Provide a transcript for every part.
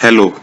Hello.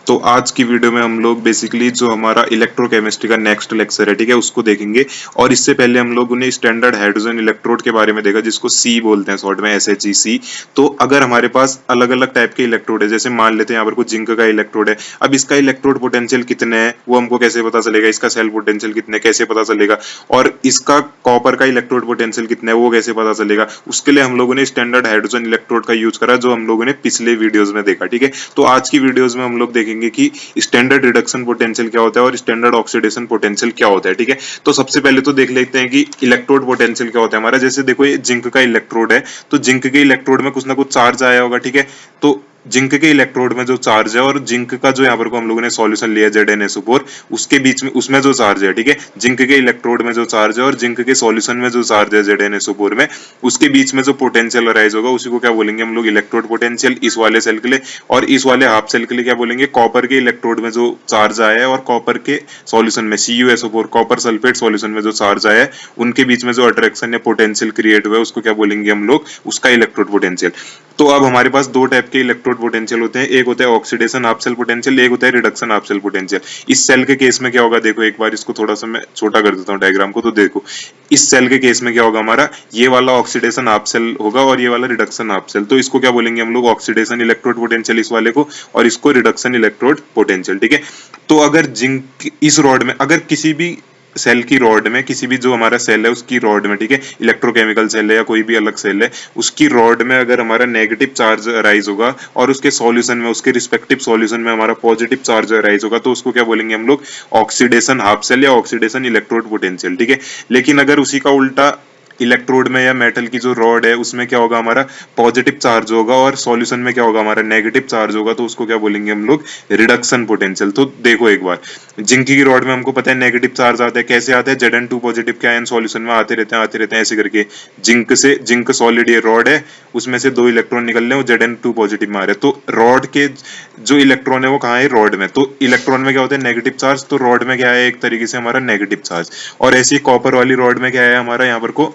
तो आज की वीडियो में हम लोग बेसिकली जो हमारा इलेक्ट्रोकेमिस्ट्री का नेक्स्ट लेक्चर है, ठीक है, उसको देखेंगे। और इससे पहले हम लोगों ने स्टैंडर्ड हाइड्रोजन इलेक्ट्रोड के बारे में देखा, जिसको सी बोलते हैं शॉर्ट में, SHEC। तो अगर हमारे पास अलग अलग टाइप के इलेक्ट्रोड है, जैसे मान लेते हैं यहाँ पर कुछ जिंक का इलेक्ट्रोड है। अब इसका इलेक्ट्रोड पोटेंशियल कितने हैं वो हमको कैसे पता चलेगा, इसका सेल पोटेंशियल कितने कैसे पता चलेगा, और इसका कॉपर का इलेक्ट्रोड पोटेंशियल कितना है वो कैसे पता चलेगा। उसके लिए हम लोगों ने स्टैंडर्ड हाइड्रोजन इलेक्ट्रोड का यूज करा, जो हम लोगों ने पिछले वीडियोज में देखा, ठीक है। तो आज की वीडियोज में हम लोग देखेंगे कि स्टैंडर्ड रिडक्शन पोटेंशियल क्या होता है और स्टैंडर्ड ऑक्सीडेशन पोटेंशियल क्या होता है, ठीक है। तो सबसे पहले तो देख लेते हैं कि इलेक्ट्रोड पोटेंशियल क्या होता है हमारा। जैसे देखो, ये जिंक का इलेक्ट्रोड है, तो जिंक के इलेक्ट्रोड में कुछ ना कुछ चार्ज आया होगा, ठीक है। तो जिंक के इलेक्ट्रोड में जो चार्ज है और जिंक का जो यहाँ पर को हम लोगों ने सॉल्यूशन लिया ZnSO4, उसके बीच में उसमें जो चार्ज है, ठीक है, जिंक के इलेक्ट्रोड में जो चार्ज है और जिंक के सॉल्यूशन में जो चार्ज है ZnSO4 में, उसके बीच में जो पोटेंशियल अराइज होगा उसी को क्या बोलेंगे हम लोग, इलेक्ट्रोड पोटेंशियल। इस वाले सेल के लिए और इस वाले हाफ सेल के लिए क्या बोलेंगे, कॉपर के इलेक्ट्रोड में जो चार्ज आया है और कॉपर के सॉल्यूशन में CuSO4 कॉपर सल्फेट सॉल्यूशन में जो चार्ज आया है, उनके बीच में जो अट्रैक्शन या पोटेंशियल क्रिएट हुआ है उसको क्या बोलेंगे हम लोग, उसका इलेक्ट्रोड पोटेंशियल। तो अब हमारे पास दो टाइप के इलेक्ट्रोड पोटेंशियल होते हैं, एक होता है ऑक्सीडेशन हाफ सेल पोटेंशियल, एक होता है रिडक्शन हाफ सेल पोटेंशियल। इस सेल के केस में क्या होगा, देखो एक बार इसको थोड़ा सा मैं छोटा कर देता हूँ डायग्राम को। तो देखो, इस सेल के केस में क्या होगा हमारा, ये वाला ऑक्सीडेशन हाफ सेल होगा और ये वाला रिडक्शन हाफ सेल। तो इसको क्या बोलेंगे हम लोग, ऑक्सीडेशन इलेक्ट्रोड पोटेंशियल इस वाले को, और इसको रिडक्शन इलेक्ट्रोड पोटेंशियल, ठीक है। तो अगर जिंक इस रॉड में, अगर किसी भी सेल की रॉड में, किसी भी जो हमारा सेल है उसकी रॉड में, ठीक है, इलेक्ट्रोकेमिकल सेल है या कोई भी अलग सेल है, उसकी रॉड में अगर हमारा नेगेटिव चार्ज अराइज होगा और उसके सॉल्यूशन में, उसके रिस्पेक्टिव सॉल्यूशन में हमारा पॉजिटिव चार्ज अराइज होगा, तो उसको क्या बोलेंगे हम लोग, ऑक्सीडेशन हाफ सेल या ऑक्सीडेशन इलेक्ट्रोड पोटेंशियल, ठीक है। लेकिन अगर उसी का उल्टा इलेक्ट्रोड में या मेटल की जो रॉड है उसमें क्या होगा, हमारा पॉजिटिव चार्ज होगा और सॉल्यूशन में क्या होगा, हमारा नेगेटिव चार्ज होगा, तो उसको क्या बोलेंगे हम लोग, रिडक्शन पोटेंशियल। तो देखो एक बार, जिंक की रॉड में हमको पता है नेगेटिव चार्ज आता है, कैसे आता है, Zn2 पॉजिटिव के आयन सॉल्यूशन में आते रहते हैं ऐसे करके। जिंक सॉलिड ये रॉड है, उसमें से दो इलेक्ट्रॉन निकल रहे हैं, Zn2 पॉजिटिव में आ रहे हैं। तो रॉड के जो इलेक्ट्रॉन है वो कहाँ है, रॉड में। तो इलेक्ट्रॉन में क्या होता है, नेगेटिव चार्ज, तो रॉड में क्या है, एक तरीके से हमारा नेगेटिव चार्ज। और ऐसी कॉपर वाली रॉड में क्या है हमारा, यहाँ पर को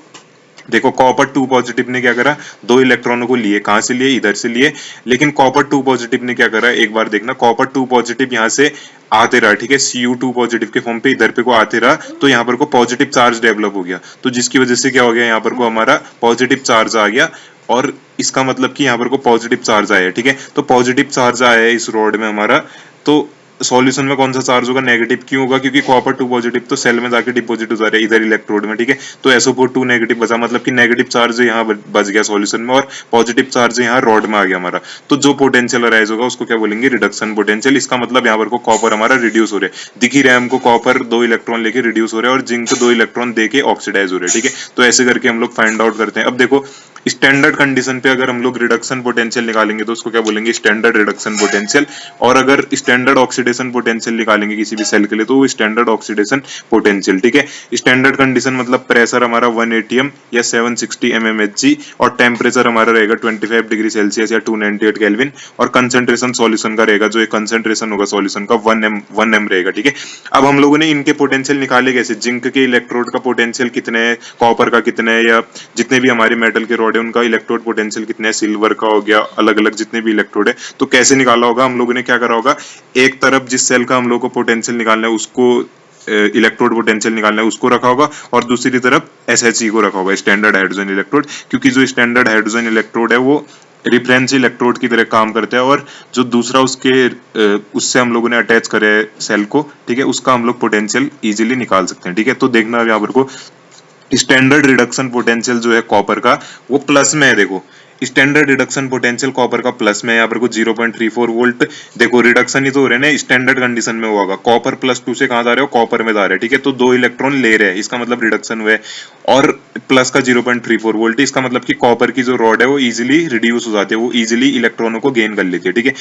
देखो, कॉपर 2 पॉजिटिव ने क्या करा, दो इलेक्ट्रॉनों को लिए, कहां से लिए, इधर से लिए। लेकिन कॉपर 2 पॉजिटिव ने क्या करा, एक बार देखना, कॉपर 2 पॉजिटिव यहां से आते रहा, ठीक है, Cu2 पॉजिटिव के फॉर्म पे इधर पे को आते रहा, तो यहाँ पर को पॉजिटिव चार्ज डेवलप हो गया। तो जिसकी वजह से क्या हो गया, यहाँ पर को हमारा पॉजिटिव चार्ज आ गया। और इसका मतलब कि यहाँ पर को पॉजिटिव चार्ज आया, ठीक है। तो पॉजिटिव चार्ज आया है इस रॉड में हमारा, तो सॉल्यूशन में कौन सा चार्ज होगा, नेगेटिव। क्यों होगा, क्योंकि कॉपर 2 पॉजिटिव तो सेल में जाके डिपॉजिट हो जा रहा है इधर इलेक्ट्रोड में, ठीक है। तो SO4 2 नेगेटिव बचा, मतलब कि नेगेटिव चार्ज यहाँ बच गया सॉल्यूशन में और पॉजिटिव चार्ज यहाँ रॉड में आ गया हमारा। तो जो पोटेंशियल अराइज होगा उसको क्या बोलेंगे, रिडक्शन पोटेंशियल। इसका मतलब यहाँ पर को कॉपर हमारा रिड्यूस हो रहा है, दिख ही रहा है हमको, कॉपर 2 इलेक्ट्रॉन लेके रिड्यूस हो रहा है और जिंक 2 इलेक्ट्रॉन देके ऑक्सीडाइज हो रहा है, ठीक है। तो ऐसे करके हम लोग फाइंड आउट करते हैं। अब देखो, स्टैंडर्ड कंडीशन पे अगर हम लोग रिडक्शन पोटेंशियल निकालेंगे तो उसको क्या बोलेंगे, स्टैंडर्ड रिडक्शन पोटेंशियल। और अगर स्टैंडर्ड ऑक्सीडेशन पोटेंशियल निकालेंगे किसी भी सेल के लिए तो वो स्टैंडर्ड ऑक्सीडेशन पोटेंशियल, ठीक है। स्टैंडर्ड कंडीशन मतलब प्रेशर हमारा 1 atm या 760 mmHg और टेम्परेचर हमारा रहेगा 25 डिग्री सेल्सियस या 298 केल्विन, और कंसंट्रेशन सॉल्यूशन का रहेगा, जो एक कंसंट्रेशन होगा सॉल्यूशन का 1m रहेगा, ठीक है। अब हम लोगों ने इनके पोटेंशियल निकाले कैसे, जिंक के इलेक्ट्रोड का पोटेंशियल कितने है, कॉपर का कितने है, या जितने भी हमारे मेटल के रॉड है उनका इलेक्ट्रोड पोटेंशियल कितने है, सिल्वर का हो गया, अलग अलग जितने भी इलेक्ट्रोड है। तो कैसे निकाला होगा, हम लोगों ने क्या करा होगा, एक तरफ जिस सेल का हम लोग को पोटेंशियल निकालना है उसको, इलेक्ट्रोड पोटेंशियल निकालना है उसको रखा होगा, और दूसरी तरफ SHE को रखा होगा, स्टैंडर्ड हाइड्रोजन इलेक्ट्रोड। क्योंकि जो स्टैंडर्ड हाइड्रोजन इलेक्ट्रोड है वो रिफरेंस इलेक्ट्रोड की तरह काम करता है, और जो दूसरा उसके उससे हम लोगों ने अटैच करे सेल को, ठीक है, उसका हम लोग पोटेंशियल इजीली निकाल सकते हैं, ठीक है। तो देखना यहाँ पर को स्टैंडर्ड रिडक्शन पोटेंशियल जो है कॉपर का वो प्लस में है। देखो, स्टैंडर्ड रिडक्शन पोटेंशियल कॉपर का प्लस में, यहाँ पर को 0.34 वोल्ट। देखो, रिडक्शन ही तो हो रहे हैं ना, स्टैंडर्ड कंडीशन में होगा, कॉपर +2 से कहाँ जा रहे हो, कॉपर में जा रहे हैं, ठीक है। तो दो इलेक्ट्रॉन ले रहे हैं, इसका मतलब रिडक्शन हुआ है। और प्लस का 0.34 वोल्ट, इसका मतलब कि कॉपर की जो रॉड है वो इजीली रिड्यूस हो जाती है, वो इजीली इलेक्ट्रॉनों को गेन कर लेती है, ठीक है।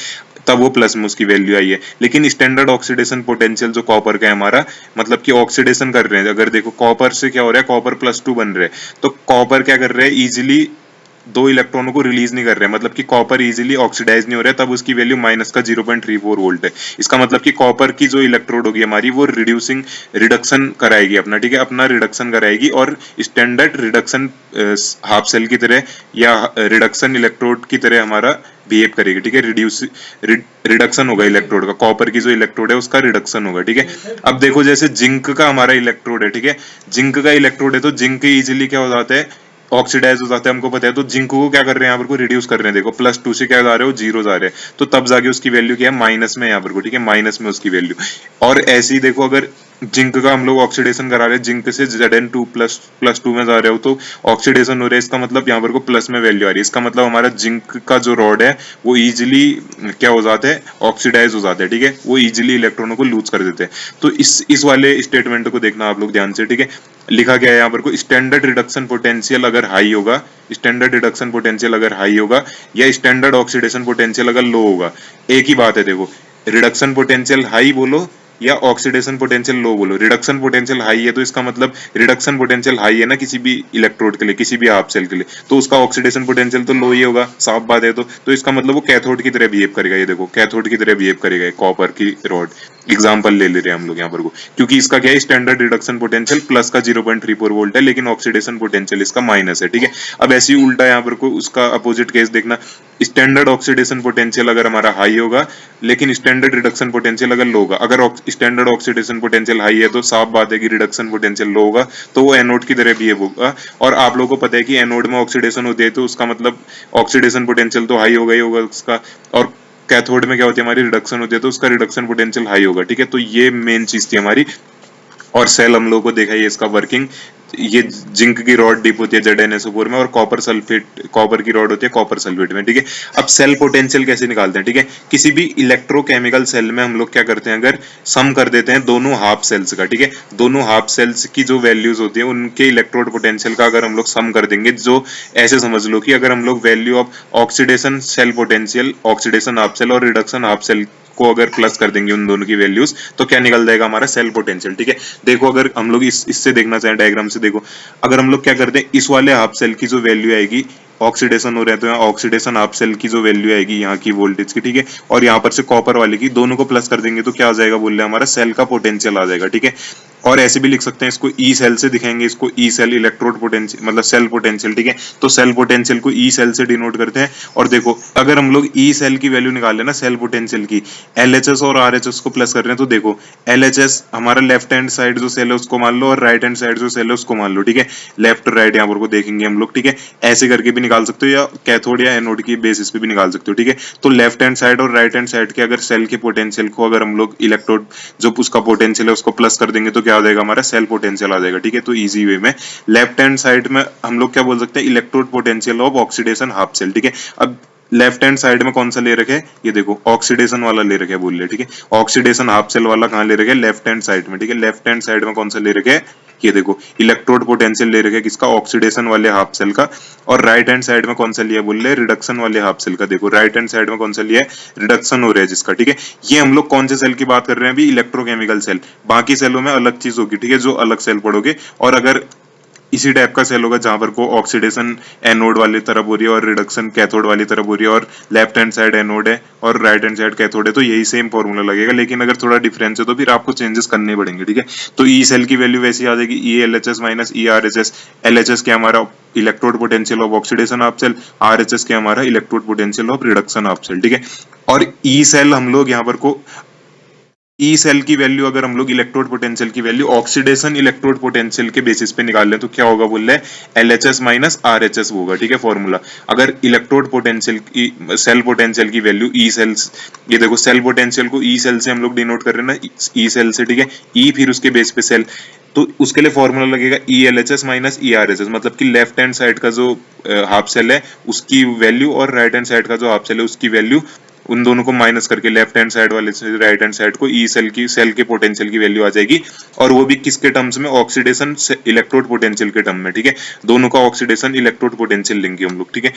तब वो प्लस में उसकी वैल्यू आई है। लेकिन स्टैंडर्ड ऑक्सीडेशन पोटेंशियल जो कॉपर का है हमारा, मतलब कि ऑक्सीडेशन कर रहे हैं, अगर देखो कॉपर से क्या हो रहा है, कॉपर +2 बन रहे हैं, तो कॉपर क्या कर रहे हैं, इजीली दो इलेक्ट्रॉनों को रिलीज नहीं कर रहे हैं, मतलब कि कॉपर इजीली ऑक्सीडाइज नहीं हो रहा है, तब उसकी वैल्यू माइनस का 0.34 वोल्ट है। इसका मतलब कि कॉपर की जो इलेक्ट्रोड होगी हमारी वो रिडक्शन कराएगी अपना, ठीक है, अपना रिडक्शन कराएगी और स्टैंडर्ड रिडक्शन हाफ सेल की तरह या रिडक्शन इलेक्ट्रोड की तरह हमारा बिहेव करेगी, ठीक है। रिडक्शन होगा इलेक्ट्रोड का, कॉपर की जो इलेक्ट्रोड है उसका रिडक्शन होगा, ठीक है। अब देखो जैसे जिंक का हमारा इलेक्ट्रोड है, ठीक है, जिंक का इलेक्ट्रोड है तो जिंक इजीली क्या हो जाता है, ऑक्सीडाइज हो जाता है, हमको पता है। तो जिंक को क्या कर रहे हैं यहाँ पर को रिड्यूस कर रहे हैं, देखो +2 से क्या जा रहे हो 0 जा रहे हैं, तो तब जाके उसकी वैल्यू क्या है, माइनस में यहाँ पर को, ठीक है, माइनस में उसकी वैल्यू। और ऐसे ही देखो अगर जिंक का हम लोग ऑक्सीडेशन करा रहे हैं, जिंक से Zn2 +2 में जा रहे हो तो ऑक्सीडेशन हो रहा है, इसका मतलब यहाँ पर को प्लस में वैल्यू आ रही है। इसका मतलब हमारा जिंक का जो रॉड है वो इजिली क्या हो जाता है, ऑक्सीडाइज हो जाता है, ठीक है, वो इजिली इलेक्ट्रॉनों को लूज कर देते हैं। तो इस वाले स्टेटमेंट को देखना आप लोग ध्यान से, ठीक है। लिखा गया है यहाँ पर को, स्टैंडर्ड रिडक्शन पोटेंशियल अगर हाई होगा, स्टैंडर्ड रिडक्शन पोटेंशियल अगर हाई होगा या स्टैंडर्ड ऑक्सीडेशन पोटेंशियल अगर लो होगा, एक ही बात है। देखो रिडक्शन पोटेंशियल हाई बोलो या ऑक्सीडेशन पोटेंशियल लो बोलो, रिडक्शन पोटेंशियल हाई है तो इसका मतलब रिडक्शन पोटेंशियल हाई है ना किसी भी इलेक्ट्रोड के लिए, किसी भी हाफ सेल के लिए, तो उसका ऑक्सीडेशन पोटेंशियल तो लो ही होगा, साफ बात है। तो इसका मतलब वो कैथोड की तरह बिहेव करेगा, ये देखो कैथोड की तरह बिहेव करेगा कॉपर की रॉड। एग्जाम्पल ले रहे हैं हम लोग यहाँ पर को, क्योंकि इसका क्या है, स्टैंडर्ड रिडक्शन पोटेंशियल प्लस का 0.34 वोल्ट है, लेकिन ऑक्सीडेशन पोटेंशियल इसका माइनस है, ठीक है। अब ऐसे ही उल्टा यहाँ पर को उसका अपोजिट केस देखना, स्टैंडर्ड ऑक्सीडेशन पोटेंशियल अगर हमारा हाई होगा लेकिन स्टैंडर्ड रिडक्शन पोटेंशियल अगर लो होगा, अगर स्टैंडर्ड ऑक्सीडेशन पोटेंशियल हाई है तो साफ बात है कि रिडक्शन पोटेंशियल लो होगा, तो वो एनोड की तरह बिहेव होगा। और आप लोगों को पता है कि एनोड में ऑक्सीडेशन होती है तो उसका मतलब ऑक्सीडेशन पोटेंशियल तो हाई होगा ही होगा उसका, और कैथोड में क्या होती है हमारी रिडक्शन होती है तो उसका रिडक्शन पोटेंशियल हाई होगा, ठीक है। तो ये मेन चीज थी हमारी। और सेल हम लोगों को देखा है इसका वर्किंग, ये जिंक की रॉड डिप होती है ZnSO4 में और कॉपर सल्फेट, कॉपर की रॉड होती है कॉपर सल्फेट में, ठीक है। अब सेल पोटेंशियल कैसे निकालते हैं, ठीक है, किसी भी इलेक्ट्रोकेमिकल सेल में हम लोग क्या करते हैं, अगर सम कर देते हैं दोनों हाफ सेल्स का, ठीक है, दोनों हाफ सेल्स की जो वैल्यूज होती है उनके इलेक्ट्रोड पोटेंशियल का अगर हम लोग सम कर देंगे, जो ऐसे समझ लो कि अगर हम लोग value of oxidation cell potential, oxidation half cell और रिडक्शन हाफ सेल को अगर प्लस कर देंगे उन दोनों की वैल्यूज, तो क्या निकल जाएगा हमारा सेल पोटेंशियल, ठीक है। देखो अगर हम लोग इससे देखना चाहें डायग्राम से, देखो अगर हम लोग क्या करते हैं, इस वाले हाफ सेल की जो वैल्यू आएगी, ऑक्सीडेशन हो रहा है तो यहाँ ऑक्सीडेशन हाफ सेल की जो वैल्यू आएगी यहाँ की वोल्टेज की, ठीक है, और यहाँ पर से कॉपर वाले की, दोनों को प्लस कर देंगे तो क्या आ जाएगा बोल रहे हैं, हमारा सेल का पोटेंशियल आ जाएगा, ठीक है। और ऐसे भी लिख सकते हैं इसको, ई सेल से दिखाएंगे इसको, ई सेल इलेक्ट्रोड पोटेंशियल मतलब सेल पोटेंशियल, ठीक है। तो सेल पोटेंशियल को ई सेल से डिनोट करते हैं। और देखो अगर हम लोग ई सेल की वैल्यू निकाल लेना सेल पोटेंशियल की, LHS और RHS को प्लस कर रहे हैं, तो देखो LHS हमारा लेफ्ट हैंड साइड जो सेल है उसको मान लो और राइट हैंड साइड जो सेल है उसको मान लो, ठीक है। लेफ्ट राइट यहाँ पर को देखेंगे हम लोग, ठीक है, ऐसे करके भी निकाल सकते हो या कैथोड या एनोड की बेसिस पे भी निकाल सकते हो, ठीक है। तो लेफ्ट हैंड साइड और राइट हैंड साइड के अगर सेल के पोटेंशियल को अगर हम लोग इलेक्ट्रोड जो उसका पोटेंशियल है उसको प्लस कर देंगे तो क्या आ जाएगा, हमारा सेल पोटेंशियल आ जाएगा, ठीक है। तो इजी वे में लेफ्ट हैंड साइड में हम लोग क्या बोल सकते हैं, electrode potential of oxidation half cell, ठीक है। अब लेफ्ट हैंड साइड में कौन सा ले रखे, ये देखो ऑक्सीडेशन वाला ले रखे बोल रहे, ठीक है। ऑक्सीडेशन हाफ सेल वाला कहाँ ले रखे, लेफ्ट हैंड साइड में, ठीक है। लेफ्ट हैंड साइड में कौन सा ले रखे, ये देखो इलेक्ट्रोड पोटेंशियल ले रखे किसका, ऑक्सीडेशन वाले हाफ सेल का। और राइट हैंड साइड में कौन सा लिया बोल रहे, रिडक्शन वाले हाफ सेल का। देखो राइट हैंड साइड में कौन सा लिया है, रिडक्शन हो रहा है जिसका, ठीक है। ये हम लोग कौन से सेल की बात कर रहे हैं अभी, इलेक्ट्रोकेमिकल सेल। बाकी सेलों में अलग चीज होगी, ठीक है, जो अलग सेल पढ़ोगे। और अगर इसी टाइप का सेल होगा जहां पर को ऑक्सीडेशन एनोड वाली तरफ हो रही है और रिडक्शन कैथोड वाली तरफ हो रही है, और लेफ्ट हैंड साइड एनोड है और राइट हैंड साइड कैथोड है, तो यही सेम फॉर्मूला लगेगा। लेकिन अगर थोड़ा डिफरेंस है तो फिर आपको चेंजेस करने पड़ेंगे, ठीक है। तो ई सेल की वैल्यू वैसी आ जाएगी, E LHS minus E RHS। LHS क्या हमारा electrode potential of oxidation half cell, RHS क्या हमारा electrode potential of reduction half cell, ठीक है। और ई सेल हम लोग यहाँ पर को, ई सेल की वैल्यू अगर हम लोग इलेक्ट्रोड पोटेंशियल की वैल्यू ऑक्सीडेशन इलेक्ट्रोड पोटेंशियल के बेसिस पे निकाल लें तो क्या होगा बोल रहे हैं, LHS माइनस RHS होगा, ठीक है, फॉर्मूला। अगर इलेक्ट्रोड पोटेंशियल की, सेल पोटेंशियल की वैल्यू ई सेल्स, ये देखो सेल पोटेंशियल को ई सेल से हम लोग डिनोट कर रहे हैं ना, ई सेल से, ठीक है, ई फिर उसके बेस पे सेल, तो उसके लिए फॉर्मूला लगेगा ई LHS माइनस ई RHS, मतलब कि लेफ्ट हैंड साइड का जो हाफ सेल है उसकी वैल्यू और राइट हैंड साइड का जो हाफ सेल है उसकी वैल्यू, उन दोनों को माइनस करके लेफ्ट हैंड साइड वाले से राइट हैंड साइड को ई सेल की, सेल के पोटेंशियल की वैल्यू आ जाएगी। और वो भी किसके टर्म्स में, ऑक्सीडेशन इलेक्ट्रोड पोटेंशियल के टर्म में, ठीक है। दोनों का ऑक्सीडेशन इलेक्ट्रोड पोटेंशियल लेंगे हम लोग, ठीक है।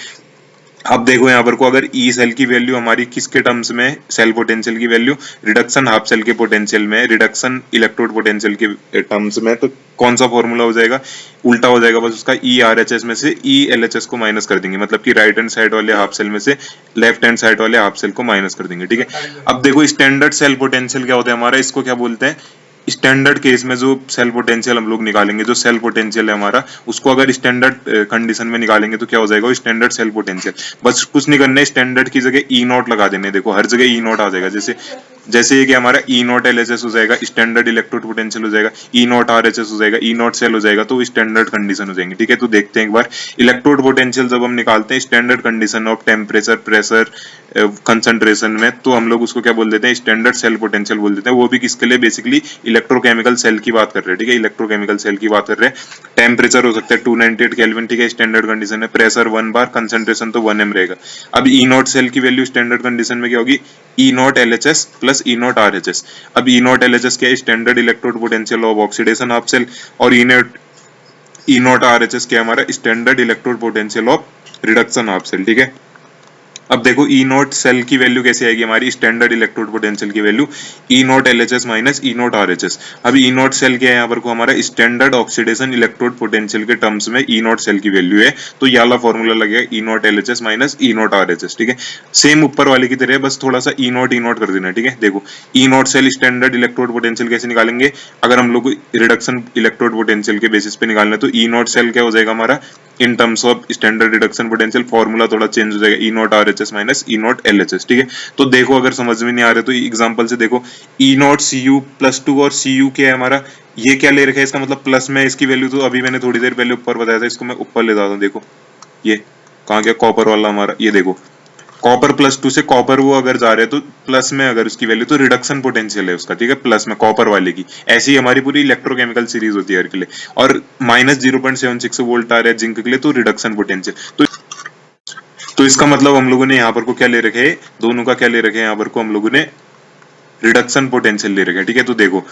अब देखो यहाँ पर को अगर ई सेल की वैल्यू हमारी किसके टर्म्स में, सेल पोटेंशियल की वैल्यू रिडक्शन हाफ सेल के पोटेंशियल में, रिडक्शन इलेक्ट्रोड पोटेंशियल के टर्म्स में, तो कौन सा फॉर्मूला हो जाएगा, उल्टा हो जाएगा बस उसका, ई आर एच एस में से ई एल एच एस को माइनस कर देंगे, मतलब कि राइट हैंड साइड वाले हाफ सेल में से लेफ्ट हैंड साइड वाले हाफ सेल को माइनस कर देंगे, ठीक है। अब देखो स्टैंडर्ड सेल पोटेंशियल क्या होता है हमारा, इसको क्या बोलते हैं, स्टैंडर्ड केस में जो सेल पोटेंशियल हम लोग निकालेंगे, जो सेल पोटेंशियल है हमारा, उसको अगर स्टैंडर्ड कंडीशन में निकालेंगे तो क्या हो जाएगा, स्टैंडर्ड सेल पोटेंशियल। बस कुछ नहीं करना है, स्टैंडर्ड की जगह ई नॉट लगा देने, देखो हर जगह ई नॉट आ जाएगा, जैसे जैसे ये कि हमारा ई नॉट एल एच एस हो जाएगा, स्टैंडर्ड इलेक्ट्रोड पोटेंशियल हो जाएगा, E naught R H S हो जाएगा, ई नॉट सेल हो जाएगा, तो स्टैंडर्ड कंडीशन हो जाएंगे, ठीक है। तो देखते हैं एक बार इलेक्ट्रोड पोटेंशियल जब हम निकालते हैं standard condition of temperature, pressure, concentration में, तो हम लोग उसको क्या बोल देते हैं, स्टैंडर्ड सेल पोटेंशियल बोल देते हैं। वो भी किसके लिए, बेसिकली इलेक्ट्रोकेमिकल सेल की बात कर रहे हैं, ठीक है, इलेक्ट्रोकेमिकल सेल की बात कर रहे हैं। टेम्परेचर हो सकता है 298 केल्विन, ठीक है, स्टैंडर्ड कंडीशन है। प्रेशर 1 बार, कंसंट्रेशन तो 1 m रहेगा। अब ई नॉट सेल की वैल्यू स्टैंडर्ड कंडीशन में क्या होगी, E naught L H S plus E naught R H S. अब E naught L H S क्या है, standard electrode potential of oxidation half cell, और E naught R H S क्या है हमारा, standard electrode potential of reduction half cell, ठीक है। अब देखो ई नॉट सेल की वैल्यू कैसे आएगी हमारी, स्टैंडर्ड इलेक्ट्रोड पोटेंशियल की वैल्यू ई naught L H S minus E naught R H S. अब ई नॉट सेल क्या है यहाँ पर को हमारा, स्टैंडर्ड ऑक्सीडेशन इलेक्ट्रोड पोटेंशियल के टर्म्स में ई नॉट सेल की वैल्यू है, तो ये वाला फॉर्मूला लगेगा E naught L H S minus E naught R H S, ठीक है। सेम ऊपर वाले की तरह बस थोड़ा सा ई नॉट कर देना, ठीक है। देखो E naught cell standard electrode potential कैसे निकालेंगे, अगर हम लोग रिडक्शन इलेक्ट्रोड पोटेंशियल के बेसिस पे निकालना है, तो ई नॉट सेल क्या हो जाएगा हमारा, in terms of standard reduction potential formula थोड़ा चेंज हो जाएगा, E naught R H S minus E naught L H S, ठीक है। तो देखो अगर समझ में नहीं आ रहा तो एग्जांपल से देखो, E not C you plus 2 और सी यू क्या है हमारा, ये क्या ले रखा है, इसका मतलब प्लस में इसकी वैल्यू, तो अभी मैंने थोड़ी देर पहले ऊपर बताया था, इसको मैं ऊपर ले जाता हूँ। देखो ये कहाँ गया कॉपर वाला हमारा, ये देखो कॉपर प्लस 2 से कॉपर वो अगर जा रहे हैं तो प्लस में अगर उसकी वैल्यू, तो रिडक्शन पोटेंशियल है उसका, ठीक है, प्लस में कॉपर वाले की। ऐसी हमारी पूरी इलेक्ट्रोकेमिकल सीरीज होती है हर के लिए। और माइनस 0.76 वोल्ट आ रहा है जिंक के लिए, तो रिडक्शन पोटेंशियल। तो इसका मतलब हम लोगों ने यहाँ पर को क्या ले रखे है, दोनों का क्या ले रखे हैं, यहाँ पर को हम लोगों ने रिडक्शन पोटेंशियल ले रखे हैं, ठीक है। तो देखो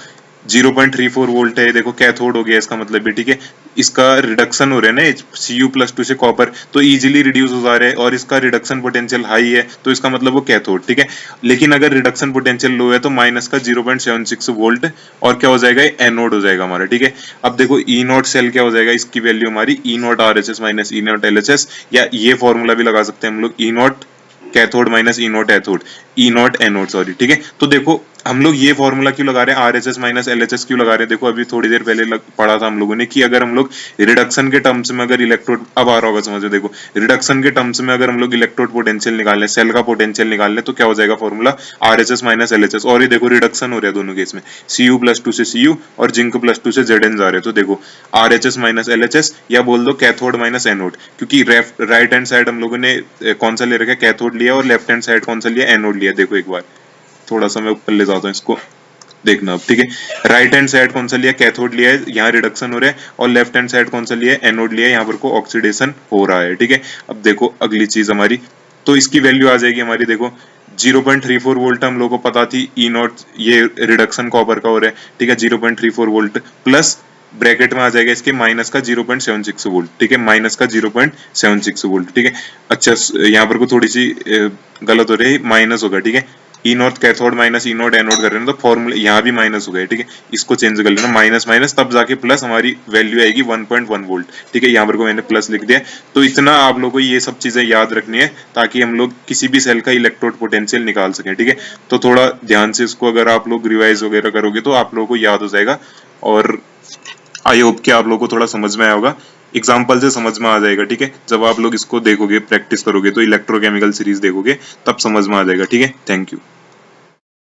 0.34 वोल्ट है, देखो कैथोड हो गया इसका मतलब भी, ठीक है। इसका रिडक्शन हो रहा है ना Cu प्लस 2 से कॉपर, तो इजीली रिड्यूस हो जा रहा है, और इसका रिडक्शन पोटेंशियल हाई है, तो इसका मतलब वो कैथोड, ठीक है। लेकिन अगर रिडक्शन पोटेंशियल लो है तो माइनस का 0.76 वोल्ट, और क्या हो जाएगा, एनोड हो जाएगा हमारा, ठीक है। अब देखो ई नॉट सेल क्या हो जाएगा, इसकी वैल्यू हमारी E naught R H S minus E naught L H S, या ये फॉर्मूला भी लगा सकते हैं हम लोग, E naught cathode minus E naught anode, E naught anode, sorry, ठीक है। तो देखो हम लोग ये फॉर्मूला क्यों लगा रहे हैं, are H S minus L H S क्यों लगा रहे हैं, देखो अभी थोड़ी देर पहले पढ़ा था हम लोगों ने कि अगर हम लोग रिडक्शन के टर्म्स में अगर इलेक्ट्रोड, अब आ रहा होगा समझो, देखो रिडक्शन के टर्म्स में अगर हम लोग इलेक्ट्रोड पोटेंशियल निकाल लें, सेल का पोटेंशियल निकाल लें, तो क्या हो जाएगा formula, are H S minus L H S. और ये देखो रिडक्शन हो रहा है दोनों केस में, सी यू प्लस 2 से सी यू और जिंक प्लस 2 से जेड एन जा रहे हैं, तो देखो are H S minus L H S, या बोल दो कैथोड माइनस एनोड, क्योंकि राइट हैंड साइड हम लोगों ने कौन सा ले रखा है, कैथोड लिया, और लेफ्ट हैंड साइड कौन सा लिया, एनोड लिया। देखो एक बार थोड़ा सा मैं ऊपर ले जाता हूँ इसको, देखना अब, ठीक है। राइट हैंड साइड कौन सा लिया, कैथोड लिया है, यहाँ रिडक्शन हो रहा है, और लेफ्ट हैंड साइड कौन सा लिया है, एनोड लिया है, यहाँ पर को ऑक्सीडेशन हो रहा है, ठीक है। अब देखो अगली चीज हमारी, तो इसकी वैल्यू आ जाएगी हमारी, देखो 0.34 वोल्ट हम लोगों को पता थी, ई नॉट ये रिडक्शन कॉपर का हो रहा है, ठीक है, 0.34 वोल्ट प्लस ब्रैकेट में आ जाएगा इसके माइनस का 0.76 वोल्ट, ठीक है, माइनस का 0.76 वोल्ट, ठीक है। अच्छा यहाँ पर को थोड़ी सी गलत हो रही है, माइनस होगा, ठीक है, E naught cathode minus E naught anode कर रहे हैं, तो फॉर्मूला यहाँ भी माइनस हो गया, ठीक है। इसको चेंज कर लेना, माइनस माइनस, तब जाके प्लस हमारी वैल्यू आएगी 1.1 वोल्ट, ठीक है। यहाँ पर को मैंने प्लस लिख दिया। तो इतना आप लोगों को ये सब चीजें याद रखनी है, ताकि हम लोग किसी भी सेल का इलेक्ट्रोड पोटेंशियल निकाल सकें, ठीक है। तो थोड़ा ध्यान से इसको अगर आप लोग रिवाइज वगैरह करोगे तो आप लोगों को याद हो जाएगा, और आई होप कि आप लोगों को थोड़ा समझ में आया होगा, एग्जाम्पल से समझ में आ जाएगा, ठीक है। जब आप लोग इसको देखोगे, प्रैक्टिस करोगे, तो इलेक्ट्रोकेमिकल सीरीज देखोगे, तब समझ में आ जाएगा, ठीक है। Thank you.